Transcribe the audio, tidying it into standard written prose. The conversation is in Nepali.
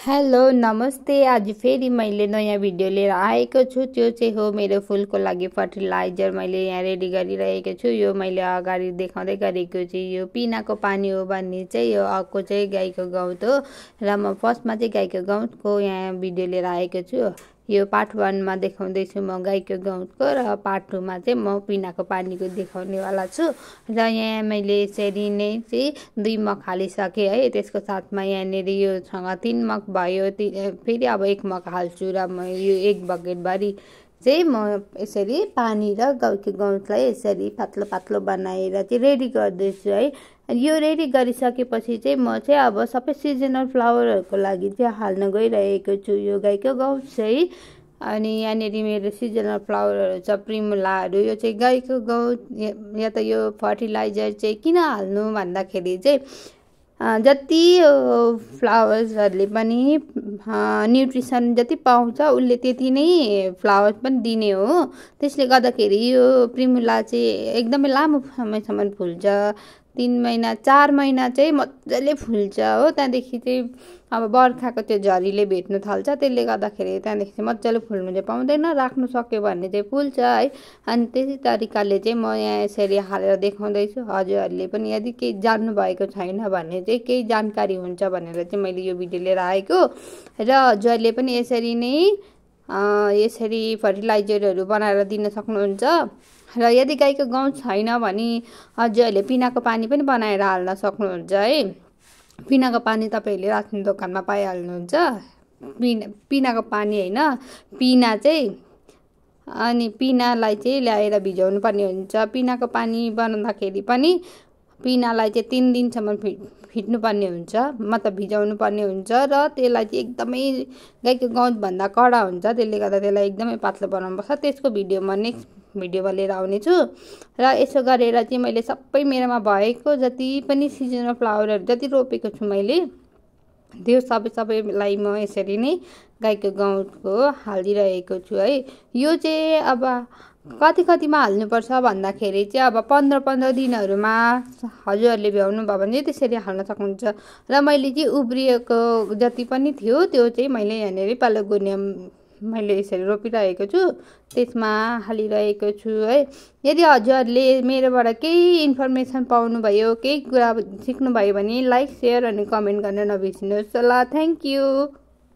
हेलो नमस्ते। आज फेरि मैले नयाँ भिडियो लिएर आएको छु। त्यो चाहिँ हो मेरो फुलको लागि फर्टिलाइजर मैले यहाँ रेडी गरिरहेको छु। यो मैले अगाडि देखाउँदै गरेको चाहिँ यो पिनाको पानी हो भन्ने चाहिँ यो अर्को चाहिँ गाईको गउँत हो र म फर्स्टमा चाहिँ गाईको गउँतको यहाँ भिडियो लिएर आएको छु। यो पार्ट 1 मा देखाउँदैछु म गाईको गउँतको र पार्ट 2 मा चाहिँ म पिनाको पानीको देखाउनेवाला छु। र यहाँ मैले यसरी नै चाहिँ 2 मग हालिसकेँ है। त्यसको साथमा यहाँनिर योसँग 3 मग भयो। फेरि अब 1 मग हाल्छु र म यो 1 बकेटभरि चाहिँ म यसरी पानी र गाईको गउँतलाई यसरी पातलो पातलो बनाएर चाहिँ रेडी गर्दैछु है। यो रेडी गरिसकेपछि चाहिँ म चाहिँ अब सबै सिजनल फ्लावरहरूको लागि चाहिँ हाल्न गइरहेको छु यो गाईको गउँत चाहिँ। अनि यहाँनिर मेरो सिजनल फ्लावरहरू छ प्रिमुलाहरू। यो चाहिँ गाईको गउँत या त यो फर्टिलाइजर चाहिँ किन हाल्नु भन्दाखेरि चाहिँ जति फ्लावर्सहरूले पनि न्युट्रिसन जति पाउँछ उसले त्यति नै फ्लावर्स पनि दिने हो। त्यसले गर्दाखेरि यो प्रिमुला चाहिँ एकदमै लामो समयसम्म फुल्छ। 3 महिना 4 महिना चाहिँ मजाले फुल्छ हो। त्यहाँदेखि चाहिँ अब बर्खाको त्यो झरीले भेट्नु थाल्छ। त्यसले गर्दाखेरि त्यहाँदेखि चाहिँ मजाले फुल्नु चाहिँ पाउँदैन। राख्नु सक्यो भने चाहिँ फुल्छ है। अनि त्यही तरिकाले चाहिँ म यहाँ यसरी हालेर देखाउँदैछु। हजुरहरूले पनि यदि केही जान्नु भएको छैन भने चाहिँ केही जानकारी हुन्छ भनेर चाहिँ मैले यो भिडियो लिएर आएको। र हजुरहरूले पनि यसरी नै यसरी फर्टिलाइजरहरू बनाएर दिन सक्नुहुन्छ। र यदि गाईको गउँत छैन भने हजुरहरूले पिनाको पानी पनि बनाएर हाल्न सक्नुहुन्छ है। पिनाको पानी तपाईँहरूले रासन दोकानमा पाइहाल्नुहुन्छ। पिनाको पानी होइन, पिना चाहिँ। अनि पिनालाई चाहिँ ल्याएर भिजाउनु पर्ने हुन्छ। पिनाको पानी बनाउँदाखेरि पनि पिनालाई चाहिँ 3 दिनसम्म फिट्नु पर्ने हुन्छ, मतलब भिजाउनु पर्ने हुन्छ। र त्यसलाई चाहिँ एकदमै गाईको गउँतभन्दा कडा हुन्छ। त्यसले गर्दा त्यसलाई एकदमै पातलो बनाउनुपर्छ। त्यसको भिडियो म नेक्स्ट भिडियोमा लिएर आउने छु। र यसो गरेर चाहिँ मैले सबै मेरोमा भएको जति पनि सिजनल फ्लावरहरू जति रोपेको छु मैले त्यो सबैलाई म यसरी नै गाईको गउँतको हालिदिरहेको छु है। यो चाहिँ अब कतिमा हाल्नुपर्छ भन्दाखेरि चाहिँ अब 15 दिनहरूमा हजुरहरूले भ्याउनु भयो भने त्यसरी हाल्न सक्नुहुन्छ। र मैले चाहिँ उब्रिएको जति पनि थियो त्यो चाहिँ मैले यहाँनिर पेलागोनियम मैले यसरी रोपिरहेको छु, त्यसमा हालिरहेको छु है। यदि हजुरहरूले मेरोबाट केही इन्फर्मेसन पाउनुभयो, केही कुरा सिक्नुभयो भने लाइक, सेयर अनि कमेन्ट गर्न नबिर्सिनुहोस् ल। Thank you.